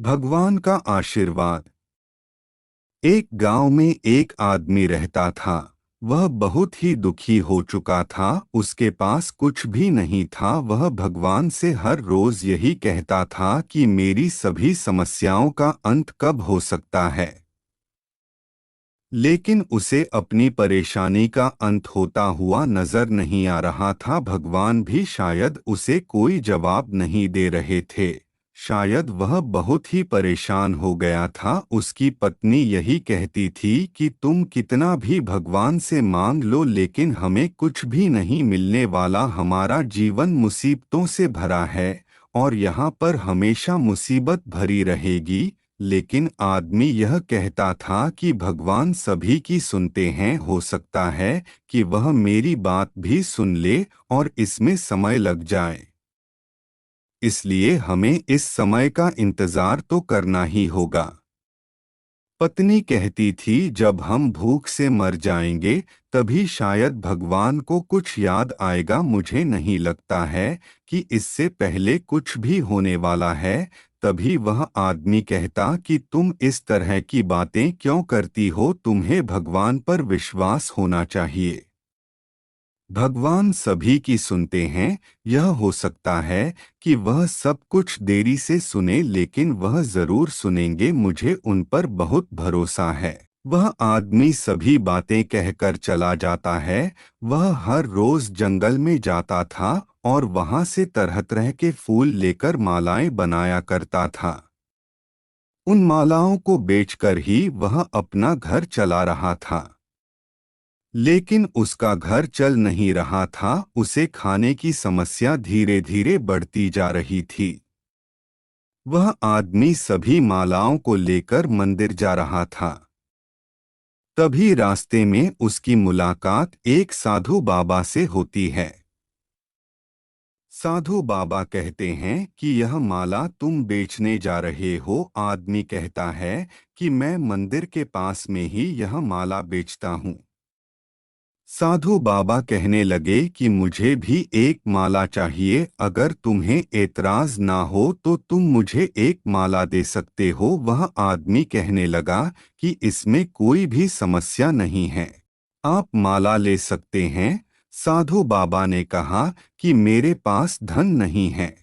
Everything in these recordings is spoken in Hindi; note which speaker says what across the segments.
Speaker 1: भगवान का आशीर्वाद। एक गांव में एक आदमी रहता था। वह बहुत ही दुखी हो चुका था, उसके पास कुछ भी नहीं था। वह भगवान से हर रोज यही कहता था कि मेरी सभी समस्याओं का अंत कब हो सकता है। लेकिन उसे अपनी परेशानी का अंत होता हुआ नजर नहीं आ रहा था। भगवान भी शायद उसे कोई जवाब नहीं दे रहे थे। शायद वह बहुत ही परेशान हो गया था। उसकी पत्नी यही कहती थी कि तुम कितना भी भगवान से मांग लो, लेकिन हमें कुछ भी नहीं मिलने वाला। हमारा जीवन मुसीबतों से भरा है और यहाँ पर हमेशा मुसीबत भरी रहेगी। लेकिन आदमी यह कहता था कि भगवान सभी की सुनते हैं, हो सकता है कि वह मेरी बात भी सुन ले और इसमें समय लग जाए। इसलिए हमें इस समय का इंतजार तो करना ही होगा। पत्नी कहती थी, जब हम भूख से मर जाएंगे तभी शायद भगवान को कुछ याद आएगा। मुझे नहीं लगता है कि इससे पहले कुछ भी होने वाला है। तभी वह आदमी कहता कि तुम इस तरह की बातें क्यों करती हो, तुम्हें भगवान पर विश्वास होना चाहिए। भगवान सभी की सुनते हैं। यह हो सकता है कि वह सब कुछ देरी से सुने, लेकिन वह जरूर सुनेंगे। मुझे उन पर बहुत भरोसा है। वह आदमी सभी बातें कहकर चला जाता है। वह हर रोज जंगल में जाता था और वहां से तरह तरह के फूल लेकर मालाएं बनाया करता था। उन मालाओं को बेचकर ही वह अपना घर चला रहा था। लेकिन उसका घर चल नहीं रहा था। उसे खाने की समस्या धीरे धीरे बढ़ती जा रही थी। वह आदमी सभी मालाओं को लेकर मंदिर जा रहा था। तभी रास्ते में उसकी मुलाकात एक साधु बाबा से होती है। साधु बाबा कहते हैं कि यह माला तुम बेचने जा रहे हो। आदमी कहता है कि मैं मंदिर के पास में ही यह माला बेचता हूँ। साधु बाबा कहने लगे कि मुझे भी एक माला चाहिए। अगर तुम्हें एतराज ना हो तो तुम मुझे एक माला दे सकते हो। वह आदमी कहने लगा कि इसमें कोई भी समस्या नहीं है, आप माला ले सकते हैं। साधु बाबा ने कहा कि मेरे पास धन नहीं है,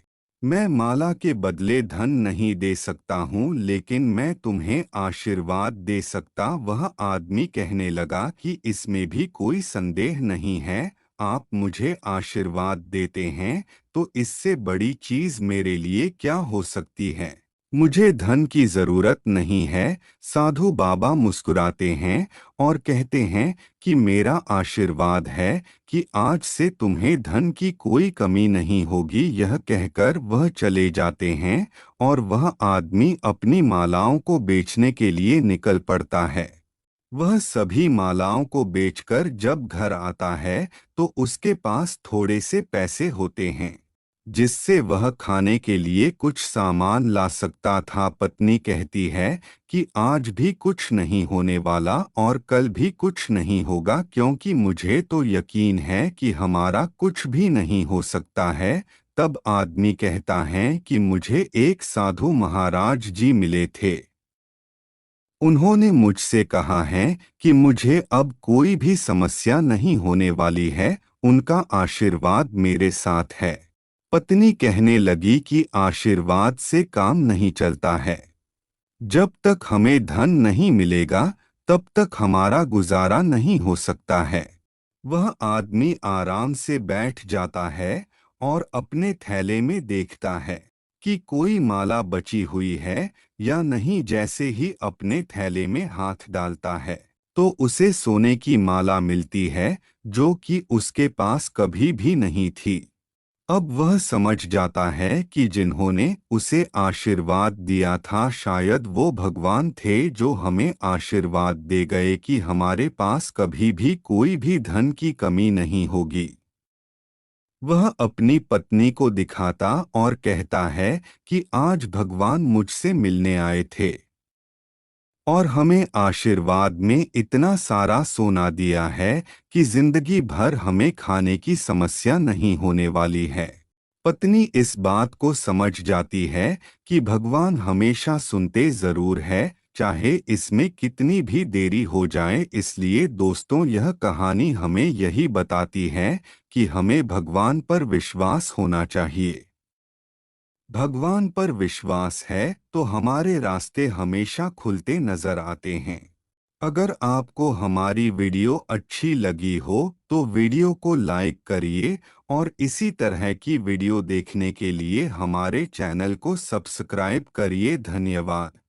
Speaker 1: मैं माला के बदले धन नहीं दे सकता हूँ, लेकिन मैं तुम्हें आशीर्वाद दे सकता। वह आदमी कहने लगा कि इसमें भी कोई संदेह नहीं है, आप मुझे आशीर्वाद देते हैं तो इससे बड़ी चीज मेरे लिए क्या हो सकती है। मुझे धन की जरूरत नहीं है। साधु बाबा मुस्कुराते हैं और कहते हैं कि मेरा आशीर्वाद है कि आज से तुम्हें धन की कोई कमी नहीं होगी। यह कहकर वह चले जाते हैं और वह आदमी अपनी मालाओं को बेचने के लिए निकल पड़ता है। वह सभी मालाओं को बेचकर जब घर आता है तो उसके पास थोड़े से पैसे होते हैं, जिससे वह खाने के लिए कुछ सामान ला सकता था। पत्नी कहती है कि आज भी कुछ नहीं होने वाला और कल भी कुछ नहीं होगा, क्योंकि मुझे तो यकीन है कि हमारा कुछ भी नहीं हो सकता है। तब आदमी कहता है कि मुझे एक साधु महाराज जी मिले थे। उन्होंने मुझसे कहा है कि मुझे अब कोई भी समस्या नहीं होने वाली है, उनका आशीर्वाद मेरे साथ है। पत्नी कहने लगी कि आशीर्वाद से काम नहीं चलता है। जब तक हमें धन नहीं मिलेगा तब तक हमारा गुजारा नहीं हो सकता है। वह आदमी आराम से बैठ जाता है और अपने थैले में देखता है कि कोई माला बची हुई है या नहीं। जैसे ही अपने थैले में हाथ डालता है तो उसे सोने की माला मिलती है, जो कि उसके पास कभी भी नहीं थी। अब वह समझ जाता है कि जिन्होंने उसे आशीर्वाद दिया था शायद वो भगवान थे, जो हमें आशीर्वाद दे गए कि हमारे पास कभी भी कोई भी धन की कमी नहीं होगी। वह अपनी पत्नी को दिखाता और कहता है कि आज भगवान मुझसे मिलने आए थे और हमें आशीर्वाद में इतना सारा सोना दिया है कि जिंदगी भर हमें खाने की समस्या नहीं होने वाली है। पत्नी इस बात को समझ जाती है कि भगवान हमेशा सुनते जरूर है, चाहे इसमें कितनी भी देरी हो जाए। इसलिए दोस्तों, यह कहानी हमें यही बताती है कि हमें भगवान पर विश्वास होना चाहिए। भगवान पर विश्वास है तो हमारे रास्ते हमेशा खुलते नजर आते हैं। अगर आपको हमारी वीडियो अच्छी लगी हो तो वीडियो को लाइक करिए और इसी तरह की वीडियो देखने के लिए हमारे चैनल को सब्सक्राइब करिए। धन्यवाद।